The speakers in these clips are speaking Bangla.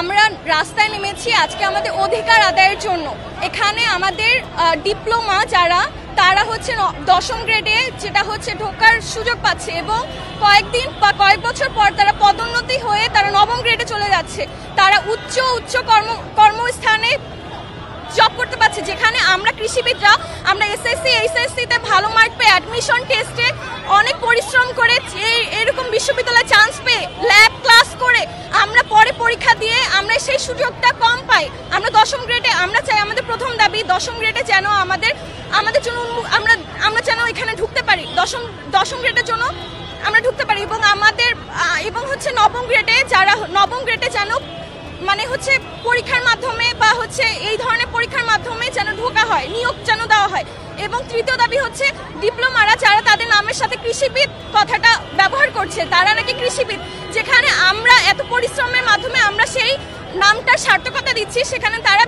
আমরা রাস্তায় নেমেছি আজকে আমাদের অধিকার আদায়ের জন্য। এখানে আমাদের ডিপ্লোমা যারা তারা হচ্ছে 10ম গ্রেডে যেটা হচ্ছে ঢোকার সুযোগ পাচ্ছে এবং কয়েকদিন বা কয়েক বছর পর তারা পদোন্নতি হয়ে তারা 9ম গ্রেডে চলে যাচ্ছে। তারা উচ্চ কর্মস্থানে জব করতে পারছে, যেখানে আমরা কৃষিবিদরা আমরা এসএসসি এইচএসসিতে ভালো মার্ক পেয়ে অ্যাডমিশন টেস্টে অনেক পরিশ্রম করে এরকম বিশ্ববিদ্যালয়ে চান্স পেয়ে ল্যাব ক্লাস করে আমরা পরে পরীক্ষা দিয়ে আমরা সেই সুযোগটা কম পাই। আমরা 10ম গ্রেডে আমরা চাই, আমাদের প্রথম দাবি 10ম গ্রেডে যেন আমাদের জন্য আমরা যেন এখানে ঢুকতে পারি, 10ম গ্রেডের জন্য আমরা ঢুকতে পারি এবং হচ্ছে 9ম গ্রেডে যারা 9ম গ্রেডে যেন মানে হচ্ছে পরীক্ষার মাধ্যমে বা হচ্ছে এই ধরনের পরীক্ষার মাধ্যমে যেন ঢোকা হয়, নিয়োগ যেন দেওয়া হয়। এবং তৃতীয় দাবি হচ্ছে ডিপ্লোমারা যারা তাদের নামের সাথে কৃষিবিদ কথাটা ব্যবহার করছে, তারা নাকি কৃষিবিদ, যেখানে আমরা এত পরিশ্রমের মাধ্যমে আমরা সেই নামটার সার্থকতা দিচ্ছি, সেখানে তারা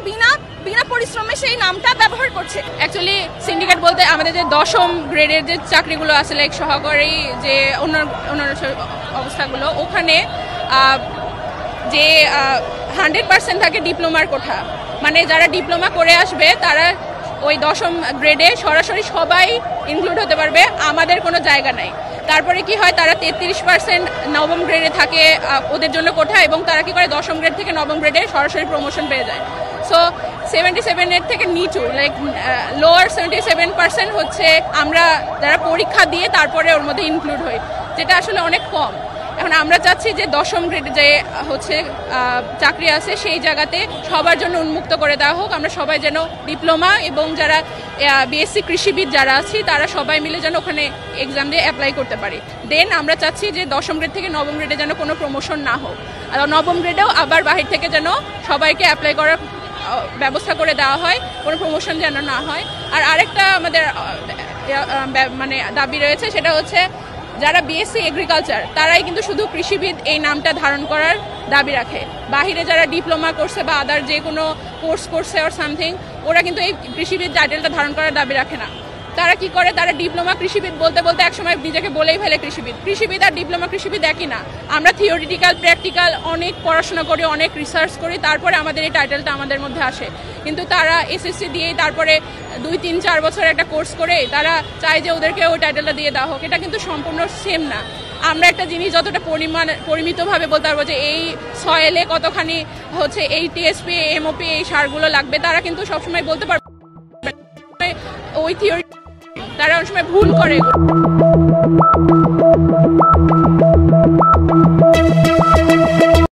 বিনা পরিশ্রমে সেই নামটা ব্যবহার করছে। অ্যাকচুয়ালি সিন্ডিকেট বলতে আমাদের যে 10ম গ্রেডের যে চাকরিগুলো আছে লাইক সহকারী যে অন্য অবস্থাগুলো, ওখানে যে 100% থাকে ডিপ্লোমার কোঠা, মানে যারা ডিপ্লোমা করে আসবে তারা ওই 10ম গ্রেডে সরাসরি সবাই ইনক্লুড হতে পারবে, আমাদের কোনো জায়গা নাই। তারপরে কি হয়, তারা 33% 9ম গ্রেডে থাকে ওদের জন্য কোঠা, এবং তারা কি করে 10ম গ্রেড থেকে 9ম গ্রেডে সরাসরি প্রমোশন পেয়ে যায়। সো 77-এর থেকে নিচু লাইক লোয়ার 77% হচ্ছে আমরা যারা পরীক্ষা দিয়ে তারপরে ওর মধ্যে ইনক্লুড হই, যেটা আসলে অনেক কম। এখন আমরা চাচ্ছি যে 10ম গ্রেডে যে হচ্ছে চাকরি আছে সেই জায়গাতে সবার জন্য উন্মুক্ত করে দেওয়া হোক। আমরা সবাই যেন ডিপ্লোমা এবং যারা বিএসসি কৃষিবিদ যারা আছি তারা সবাই মিলে যেন ওখানে এক্সাম দিয়ে অ্যাপ্লাই করতে পারি। দেন আমরা চাচ্ছি যে 10ম গ্রেড থেকে 9ম গ্রেডে যেন কোনো প্রমোশন না হোক, আর 9ম গ্রেডেও আবার বাহির থেকে যেন সবাইকে অ্যাপ্লাই করার ব্যবস্থা করে দেওয়া হয়, কোনো প্রমোশন যেন না হয়। আর আরেকটা আমাদের মানে দাবি রয়েছে, সেটা হচ্ছে যারা বিএসসি এগ্রিকালচার তারাই কিন্তু শুধু কৃষিবিদ এই নামটা ধারণ করার দাবি রাখে। বাহিরে যারা ডিপ্লোমা করছে বা আদার যে কোনো কোর্স করছে অর সামথিং, ওরা কিন্তু এই কৃষিবিদ টাইটেলটা ধারণ করার দাবি রাখে না। তারা কি করে, তারা ডিপ্লোমা কৃষিবিদ বলতে বলতে একসময় নিজেকে বলেই ফেলে কৃষিবিদ আর ডিপ্লোমা কৃষিবিদ একই না। আমরা থিওরিটিক্যাল প্র্যাকটিক্যাল অনেক পড়াশোনা করি, অনেক রিসার্চ করি, তারপরে আমাদের এই টাইটেলটা আমাদের মধ্যে আসে। কিন্তু তারা এসএসসি দিয়েই তারপরে 2-3-4 বছর একটা কোর্স করে তারা চায় যে ওদেরকে ওই টাইটেলটা দিয়ে দেওয়া হোক। এটা কিন্তু সম্পূর্ণ সেম না। আমরা একটা জিনিস যতটা পরিমিতভাবে বলতে পারবো যে এই সয়েলে কতখানি হচ্ছে এই টিএসপি এমওপি এই সারগুলো লাগবে, তারা কিন্তু সবসময় বলতে পারবে ওই থিওরি, তারা অনেক সময় ভুল করে।